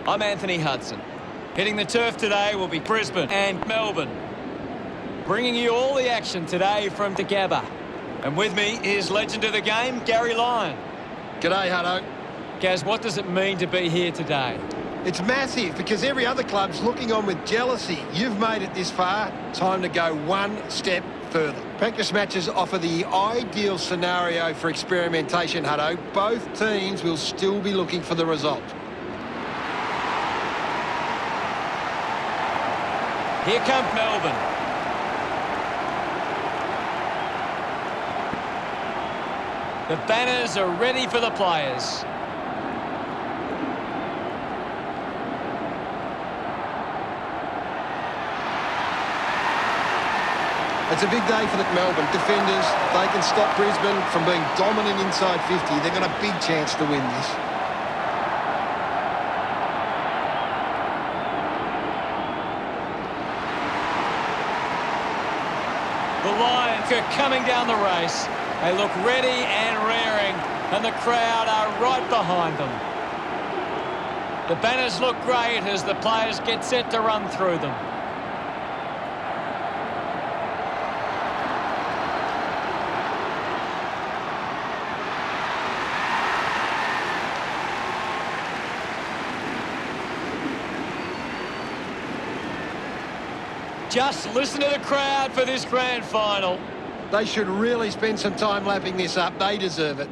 I'm Anthony Hudson. Hitting the turf today will be Brisbane and Melbourne. Bringing you all the action today from together. And with me is legend of the game, Gary Lyon. G'day, Hutto. Gaz, what does it mean to be here today? It's massive because every other club's looking on with jealousy. You've made it this far. Time to go one step further. Practice matches offer the ideal scenario for experimentation, Hutto. Both teams will still be looking for the result. Here comes Melbourne. The banners are ready for the players. It's a big day for the Melbourne defenders. If they can stop Brisbane from being dominant inside 50, they've got a big chance to win this. The Lions are coming down the race. They look ready and raring, and the crowd are right behind them. The banners look great as the players get set to run through them. Just listen to the crowd for this grand final. They should really spend some time lapping this up. They deserve it.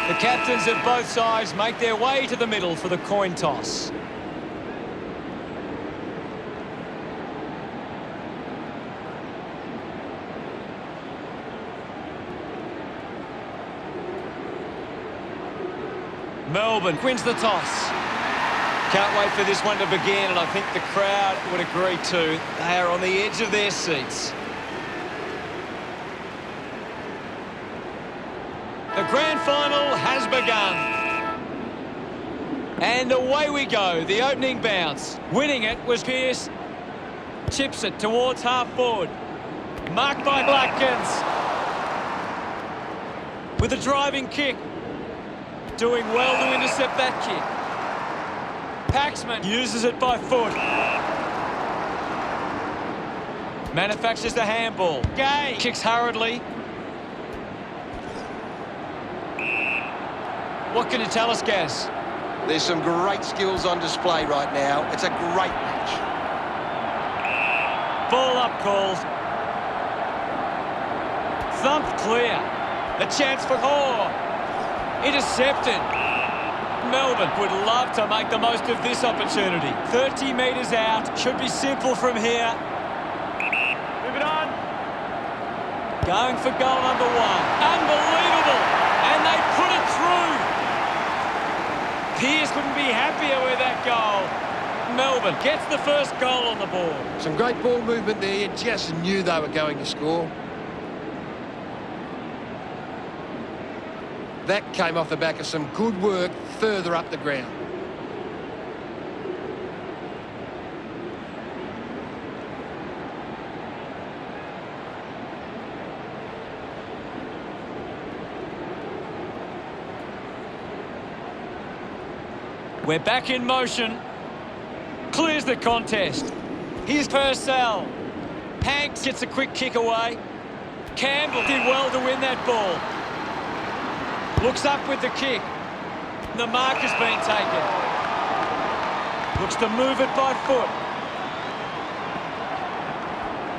The captains of both sides make their way to the middle for the coin toss. Melbourne wins the toss. Can't wait for this one to begin, and I think the crowd would agree too. They are on the edge of their seats. The grand final has begun. And away we go, the opening bounce. Winning it was Pearce. Chips it towards half forward. Marked by Blackens. With a driving kick. Doing well to intercept that kick. Paxman uses it by foot. Manufactures the handball. Gay kicks hurriedly. What can you tell us, Gaz? There's some great skills on display right now. It's a great match. Ball up called. Thumped clear. A chance for Hoare. Intercepted. Melbourne would love to make the most of this opportunity. 30 metres out. Should be simple from here. Move it on. Going for goal number one. Unbelievable. And they put it through. Pearce couldn't be happier with that goal. Melbourne gets the first goal on the board. Some great ball movement there. You just knew they were going to score. That came off the back of some good work further up the ground. We're back in motion. Clears the contest. Here's Purcell. Hanks gets a quick kick away. Campbell did well to win that ball. Looks up with the kick. The mark has been taken. Looks to move it by foot.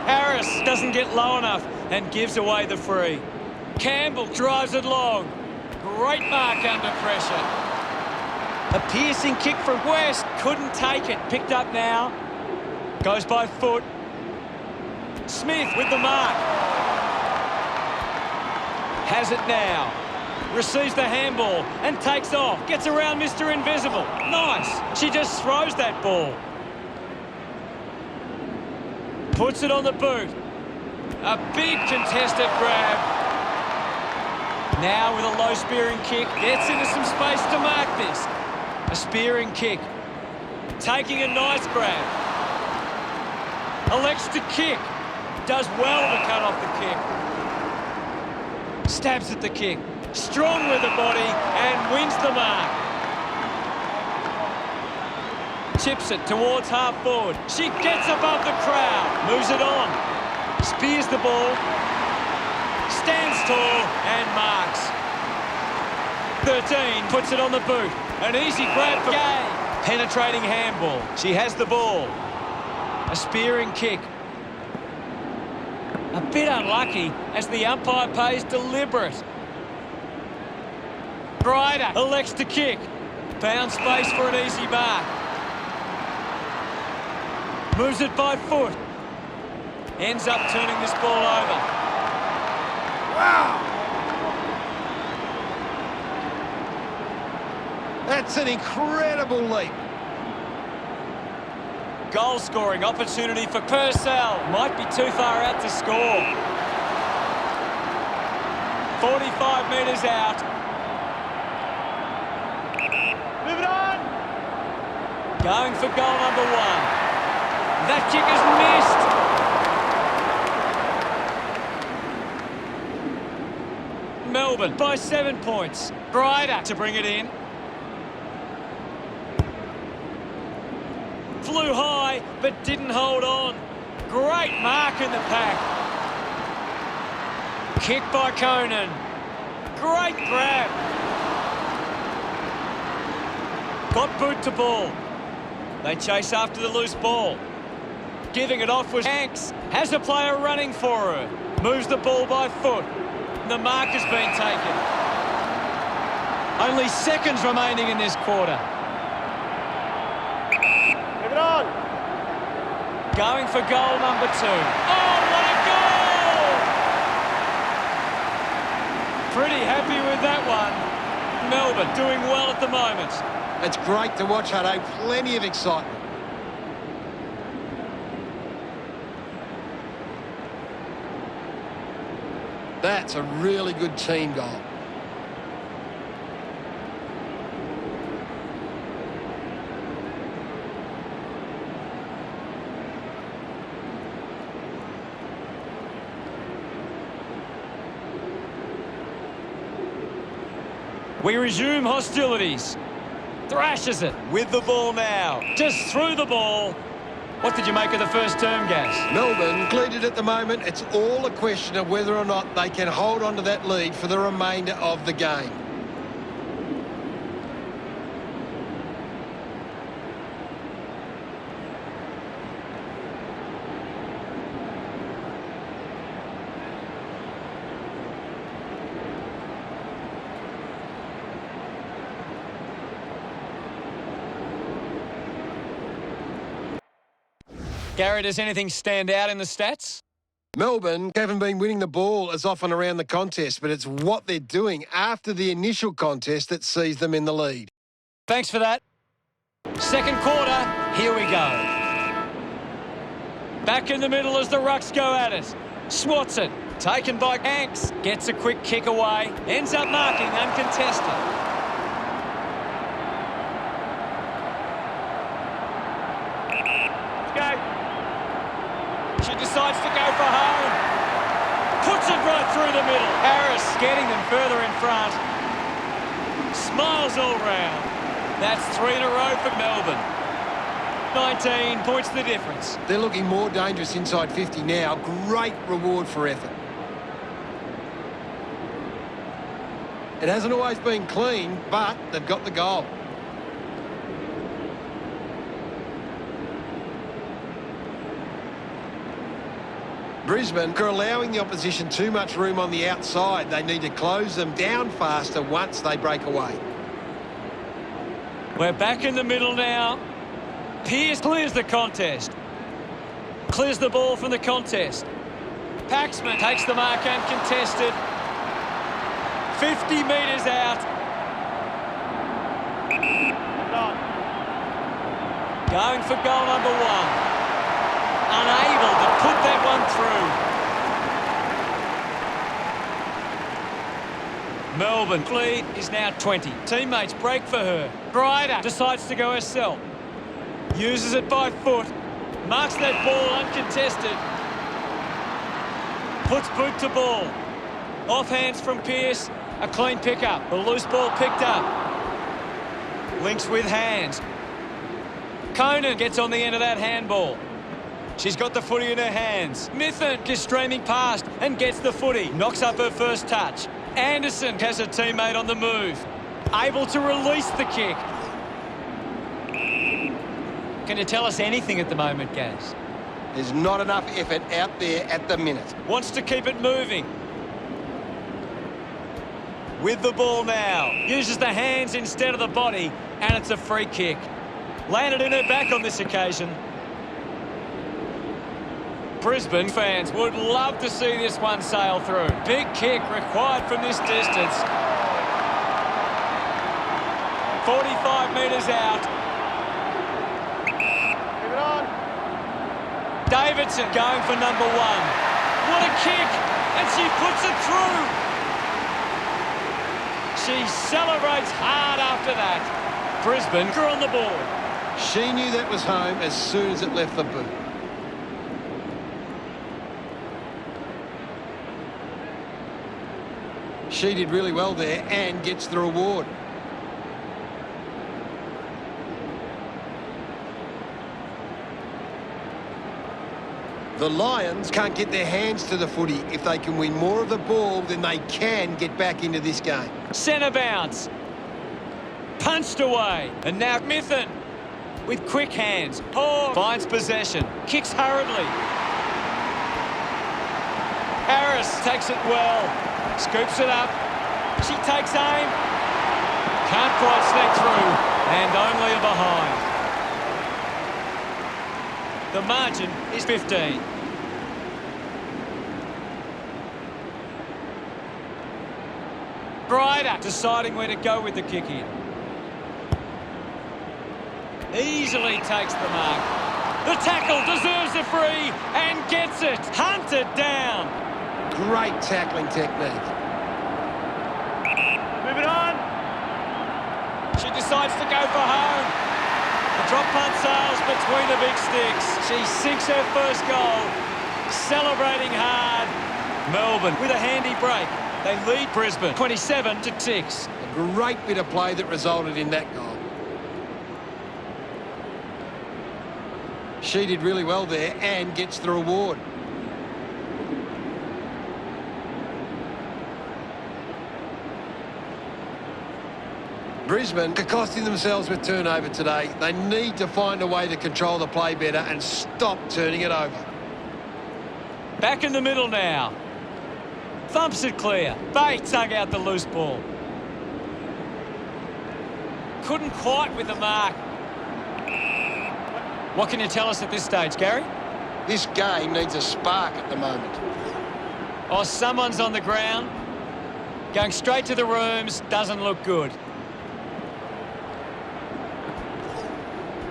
Harris doesn't get low enough and gives away the free. Campbell drives it long. Great mark under pressure. A piercing kick from West. Couldn't take it. Picked up now. Goes by foot. Smith with the mark. Has it now. Receives the handball and takes off. Gets around Mr. Invisible. Nice. She just throws that ball. Puts it on the boot. A big contested grab. Now with a low spearing kick. Gets into some space to mark this. A spearing kick. Taking a nice grab. Elects to kick. Does well to cut off the kick. Stabs at the kick. Strong with the body and wins the mark. Chips it towards half forward. She gets above the crowd. Moves it on. Spears the ball. Stands tall and marks. 13 puts it on the boot. An easy grab for Gay. Penetrating handball. She has the ball. A spearing kick. A bit unlucky as the umpire pays deliberate. Ryder elects to kick. Found space for an easy mark. Moves it by foot. Ends up turning this ball over. Wow! That's an incredible leap. Goal-scoring opportunity for Purcell. Might be too far out to score. 45 metres out. Move it on! Going for goal number one. That kick is missed. Melbourne by 7 points. Ryder to bring it in. Flew high, but didn't hold on. Great mark in the pack. Kick by Conan. Great grab. Got boot to ball. They chase after the loose ball. Giving it off was Hanks. Has a player running for her. Moves the ball by foot. The mark has been taken. Only seconds remaining in this quarter. On. Going for goal number two. Oh, what a goal! Pretty happy with that one. Melbourne doing well at the moment. It's great to watch, Hutto. Plenty of excitement. That's a really good team goal. We resume hostilities. Thrashes it with the ball now. Just threw the ball. What did you make of the first term, Gas? Melbourne lead it at the moment. It's all a question of whether or not they can hold on to that lead for the remainder of the game. Gary, does anything stand out in the stats? Melbourne haven't been winning the ball as often around the contest, but it's what they're doing after the initial contest that sees them in the lead. Thanks for that. Second quarter, here we go. Back in the middle as the Rucks go at it. Swats it. Taken by Hanks. Gets a quick kick away. Ends up marking uncontested. She decides to go for home. Puts it right through the middle. Harris getting them further in front. Smiles all round. That's 3 in a row for Melbourne. 19 points the difference. They're looking more dangerous inside 50 now. Great reward for effort. It hasn't always been clean, but they've got the goal. Brisbane are allowing the opposition too much room on the outside. They need to close them down faster once they break away. We're back in the middle now. Pearce clears the contest. Clears the ball from the contest. Paxman takes the mark and contested. 50 metres out. Going for goal number 1. Unable to put that one through. Melbourne lead is now 20. Teammates break for her. Grider decides to go herself. Uses it by foot. Marks that ball uncontested. Puts boot to ball. Off hands from Pearce. A clean pickup. The loose ball picked up. Links with hands. Conan gets on the end of that handball. She's got the footy in her hands. Mithun is streaming past and gets the footy. Knocks up her first touch. Anderson has a teammate on the move. Able to release the kick. Can you tell us anything at the moment, Gaz? There's not enough effort out there at the minute. Wants to keep it moving. With the ball now. Uses the hands instead of the body, and it's a free kick. Landed in her back on this occasion. Brisbane fans would love to see this one sail through. Big kick required from this distance. 45 metres out. Keep it on. Davidson going for number 1. What a kick! And she puts it through. She celebrates hard after that. Brisbane are on the ball. She knew that was home as soon as it left the boot. She did really well there and gets the reward. The Lions can't get their hands to the footy. If they can win more of the ball, then they can get back into this game. Centre bounce. Punched away. And now Mithun with quick hands. Oh, finds possession. Kicks hurriedly. Harris takes it well. Scoops it up. She takes aim. Can't quite sneak through. And only a behind. The margin is 15. Grider deciding where to go with the kick in. Easily takes the mark. The tackle deserves a free and gets it. Hunted down. Great tackling technique. Move it on. She decides to go for home. The drop punt sails between the big sticks. She sinks her first goal. Celebrating hard. Melbourne with a handy break. They lead Brisbane 27-6. A great bit of play that resulted in that goal. She did really well there and gets the reward. Brisbane are costing themselves with turnover today. They need to find a way to control the play better and stop turning it over. Back in the middle now. Thumps it clear. Bates dug out the loose ball. Couldn't quite with the mark. What can you tell us at this stage, Gary? This game needs a spark at the moment. Oh, someone's on the ground. Going straight to the rooms. Doesn't look good.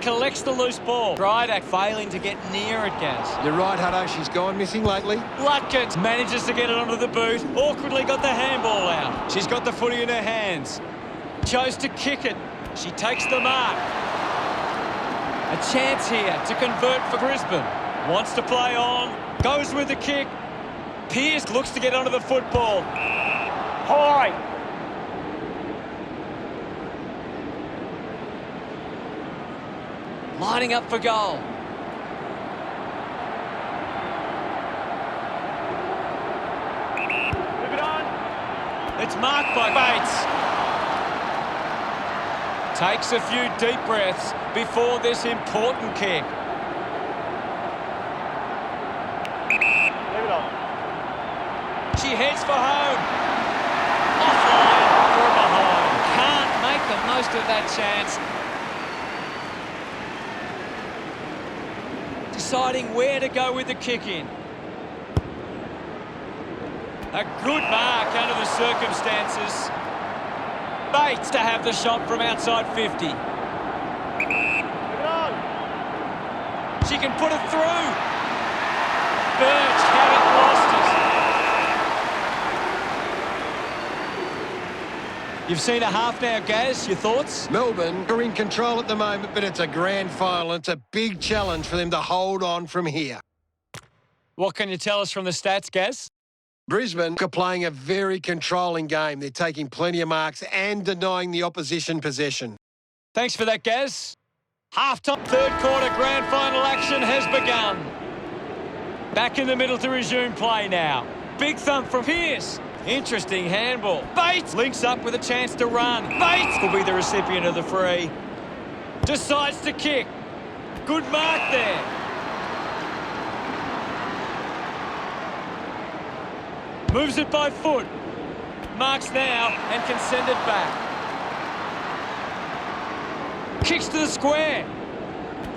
Collects the loose ball. Grider failing to get near it, Gaz. You're right, Hutto. She's gone missing lately. Lutkins manages to get it onto the boot. Awkwardly got the handball out. She's got the footy in her hands. Chose to kick it. She takes the mark. A chance here to convert for Brisbane. Wants to play on. Goes with the kick. Pearce looks to get onto the football. High. Lining up for goal. Move it on. It's marked by Bates. Takes a few deep breaths before this important kick. Leave it She heads for home. Offline or behind. Can't make the most of that chance. Deciding where to go with the kick in. A good mark under the circumstances. Bates to have the shot from outside 50. She can put it through. Birch hadn't lost it. You've seen a half now, Gaz. Your thoughts? Melbourne are in control at the moment, but it's a grand final. It's a big challenge for them to hold on from here. What can you tell us from the stats, Gaz? Brisbane are playing a very controlling game. They're taking plenty of marks and denying the opposition possession. Thanks for that, Gaz. Half-time, third quarter grand final action has begun. Back in the middle to resume play now. Big thump from Pearce. Interesting handball. Bates links up with a chance to run. Bates will be the recipient of the free. Decides to kick. Good mark there. Moves it by foot. Marks now and can send it back. Kicks to the square.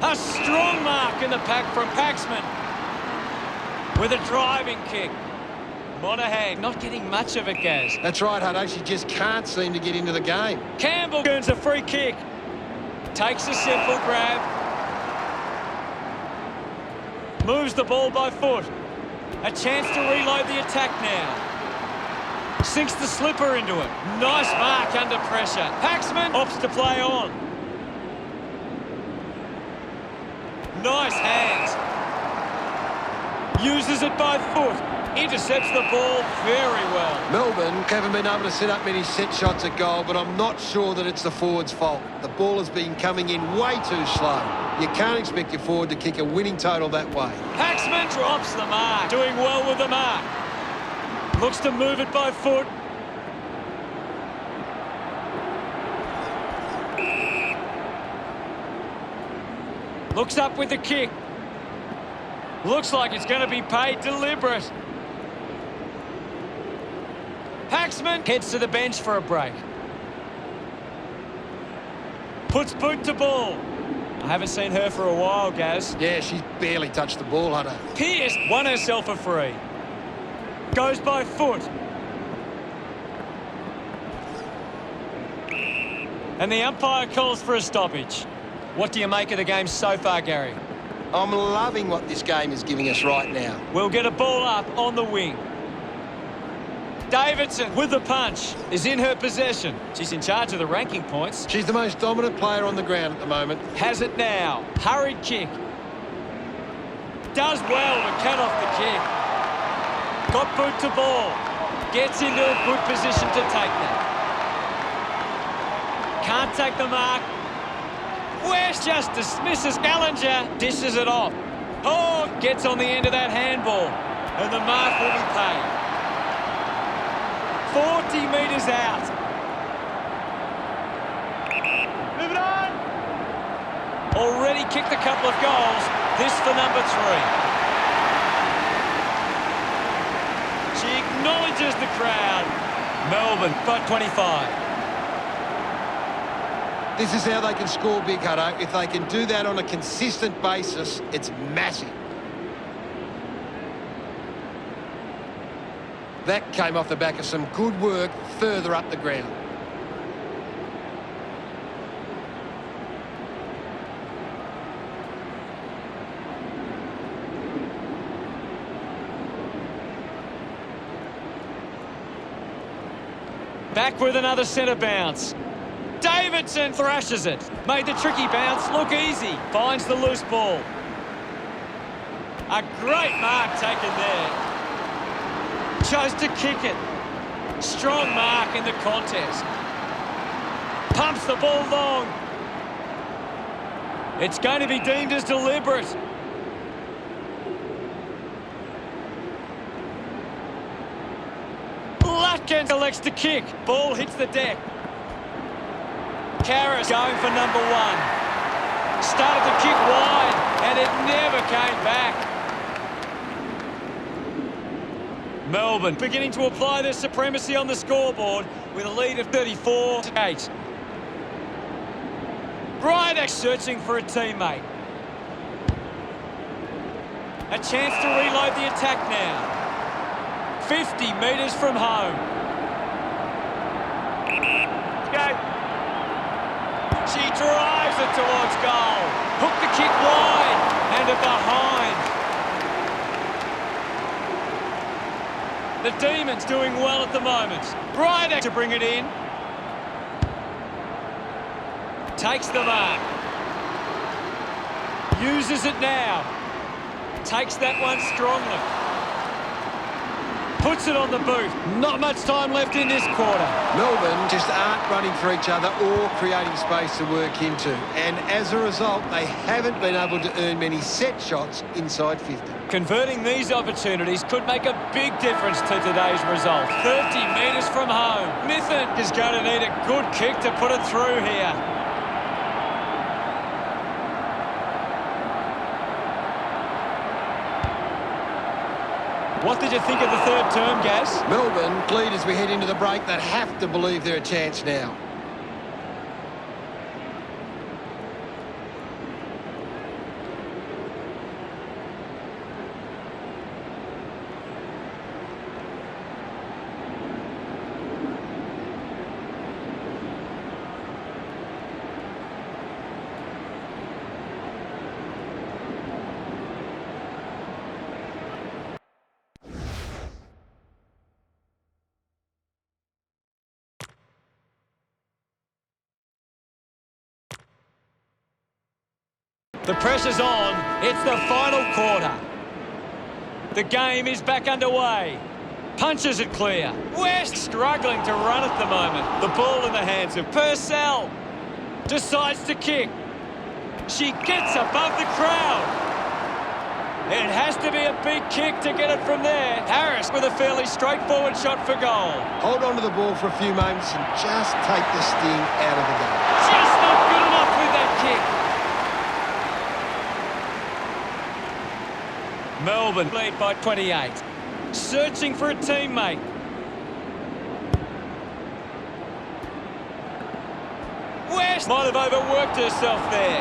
A strong mark in the pack from Paxman. With a driving kick. Monaghan not getting much of it, Gaz. That's right, Hutto. She just can't seem to get into the game. Campbell earns a free kick. Takes a simple grab. Moves the ball by foot. A chance to reload the attack now. Sinks the slipper into it. Nice mark under pressure. Paxman opts to play on. Nice hands. Uses it by foot. Intercepts the ball very well. Melbourne haven't been able to set up many set shots at goal, but I'm not sure that it's the forward's fault. The ball has been coming in way too slow. You can't expect your forward to kick a winning total that way. Paxman drops the mark. Doing well with the mark. Looks to move it by foot. Looks up with the kick. Looks like it's going to be paid deliberate. Paxman heads to the bench for a break. Puts boot to ball. I haven't seen her for a while, Gaz. Yeah, she's barely touched the ball, Hutto. Pearce won herself a free. Goes by foot. And the umpire calls for a stoppage. What do you make of the game so far, Gary? I'm loving what this game is giving us right now. We'll get a ball up on the wing. Davidson with the punch is in her possession. She's in charge of the ranking points. She's the most dominant player on the ground at the moment. Has it now. Hurried kick. Does well to cut off the kick. Got boot to ball. Gets into a good position to take that. Can't take the mark. West just dismisses Ballinger. Dishes it off. Oh, gets on the end of that handball. And the mark will be paid. 40 metres out. Move it on. Already kicked a couple of goals. This for number 3. She acknowledges the crowd. Melbourne by 25. This is how they can score big, Hutto. If they can do that on a consistent basis, it's massive. That came off the back of some good work further up the ground. Back with another centre bounce. Davidson thrashes it. Made the tricky bounce look easy. Finds the loose ball. A great mark taken there. Chose to kick it. Strong mark in the contest. Pumps the ball long. It's going to be deemed as deliberate. Lutkin elects to kick. Ball hits the deck. Karras going for number 1. Started to kick wide, and it never came back. Melbourne beginning to apply their supremacy on the scoreboard with a lead of 34-8. Brydex searching for a teammate. A chance to reload the attack now. 50 metres from home. Go. She drives it towards goal. Hook the kick wide and a behind. The Demons doing well at the moment. Brydex to bring it in. Takes the mark. Uses it now. Takes that one strongly. Puts it on the boot. Not much time left in this quarter. Melbourne just aren't running for each other or creating space to work into. And as a result, they haven't been able to earn many set shots inside 50. Converting these opportunities could make a big difference to today's result. 30 metres from home. Mithen is going to need a good kick to put it through here. What did you think of the third term, Gaz? Melbourne lead as we head into the break. They have to believe they're a chance now. The pressure's on. It's the final quarter. The game is back underway. Punches it clear. West struggling to run at the moment. The ball in the hands of Purcell. Decides to kick. She gets above the crowd. It has to be a big kick to get it from there. Harris with a fairly straightforward shot for goal. Hold on to the ball for a few moments and just take the sting out of the game. Just not good enough with that kick. Melbourne lead by 28. Searching for a teammate. West might have overworked herself there.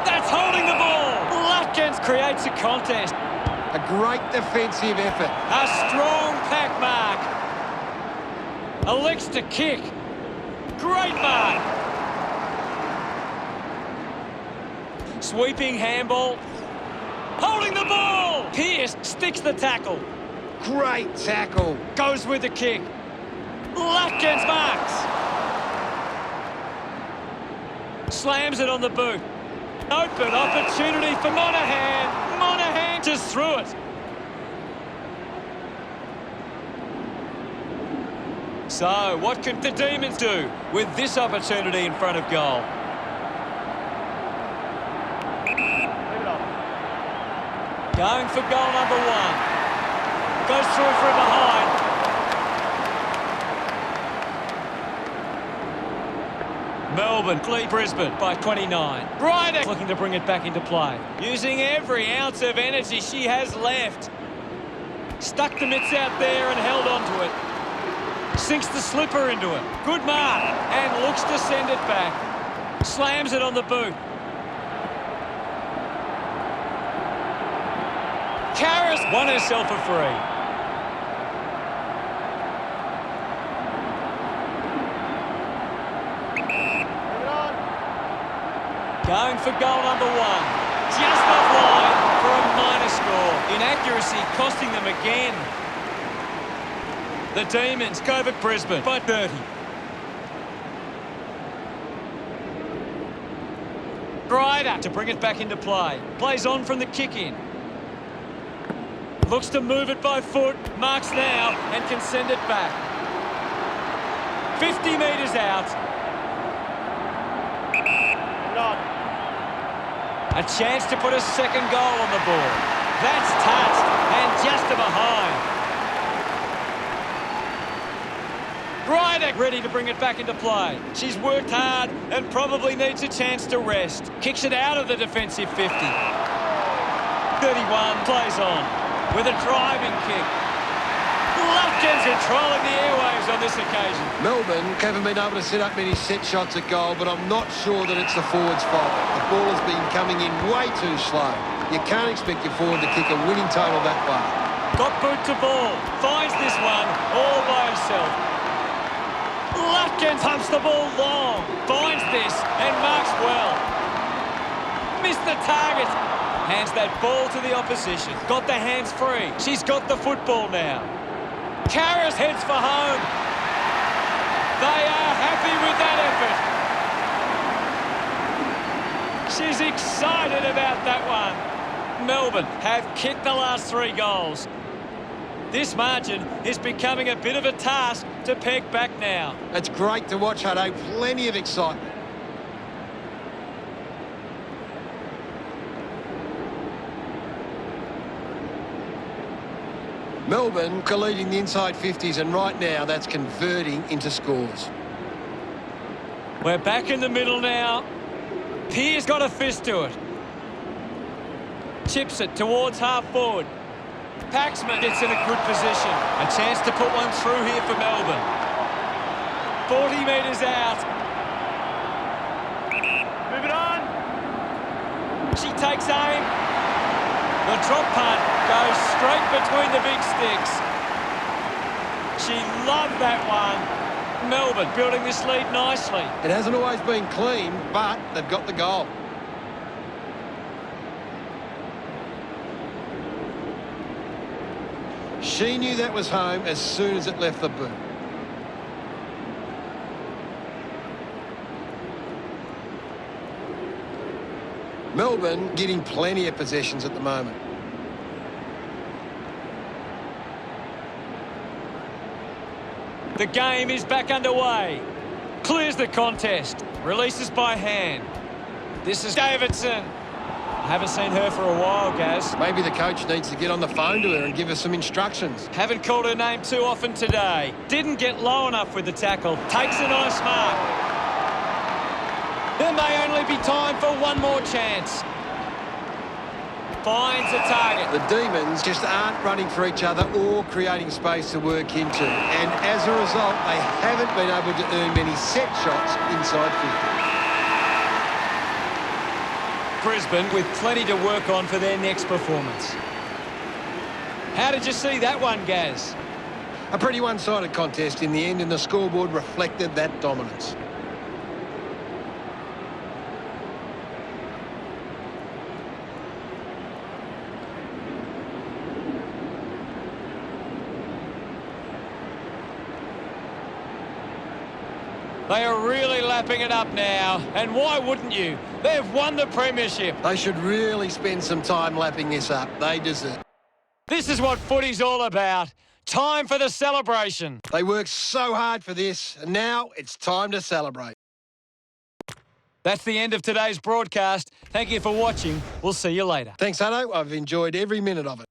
That's holding the ball. Lutkins creates a contest. A great defensive effort. A strong pack mark. Elects to kick. Great mark. Sweeping handball. Holding the ball! Pearce sticks the tackle. Great tackle. Goes with the kick. Lutkins marks. Slams it on the boot. Open opportunity for Monahan. Monahan just threw it. So, what can the Demons do with this opportunity in front of goal? Going for goal number one. Goes through from behind. Melbourne lead Brisbane by 29. Brydex looking to bring it back into play. Using every ounce of energy she has left. Stuck the mitts out there and held on to it. Sinks the slipper into it. Good mark. And looks to send it back. Slams it on the boot. Karras won herself a free. Going for goal number one. Just offline for a minor score. Inaccuracy costing them again. The Demons go over Brisbane by 30. Grider to bring it back into play. Plays on from the kick-in. Looks to move it by foot. Marks now and can send it back. 50 metres out. A chance to put a second goal on the board. That's touched and just a behind. Brydex ready to bring it back into play. She's worked hard and probably needs a chance to rest. Kicks it out of the defensive 50. 31 plays on with a driving kick. Lutkins controlling the airwaves on this occasion. Melbourne haven't been able to set up many set shots at goal, but I'm not sure that it's the forward's fault. The ball has been coming in way too slow. You can't expect your forward to kick a winning total that way. Got boot to ball. Finds this one all by himself. Lutkins pumps the ball long. Finds this and marks well. Missed the target. Hands that ball to the opposition. Got the hands free. She's got the football now. Karras heads for home. They are happy with that effort. She's excited about that one. Melbourne have kicked the last 3 goals. This margin is becoming a bit of a task to peg back now. It's great to watch, Hutto. Plenty of excitement. Melbourne are leading the inside 50s, and right now that's converting into scores. We're back in the middle now. Pearce got a fist to it. Chips it towards half forward. Paxman gets in a good position. A chance to put one through here for Melbourne. 40 metres out. Move it on. She takes aim. The drop punt goes straight between the big sticks. She loved that one. Melbourne building this lead nicely. It hasn't always been clean, but they've got the goal. She knew that was home as soon as it left the boot. Melbourne getting plenty of possessions at the moment. The game is back underway. Clears the contest. Releases by hand. This is Davidson. I haven't seen her for a while, Gaz. Maybe the coach needs to get on the phone to her and give her some instructions. Haven't called her name too often today. Didn't get low enough with the tackle. Takes a nice mark. There may only be time for one more chance. Finds a target. The Demons just aren't running for each other or creating space to work into. And as a result, they haven't been able to earn many set shots inside 50. Brisbane with plenty to work on for their next performance. How did you see that one, Gaz? A pretty one-sided contest in the end, and the scoreboard reflected that dominance. They are really lapping it up now, and why wouldn't you? They've won the premiership. They should really spend some time lapping this up. They deserve it. This is what footy's all about. Time for the celebration. They worked so hard for this, and now it's time to celebrate. That's the end of today's broadcast. Thank you for watching. We'll see you later. Thanks, Hutto. I've enjoyed every minute of it.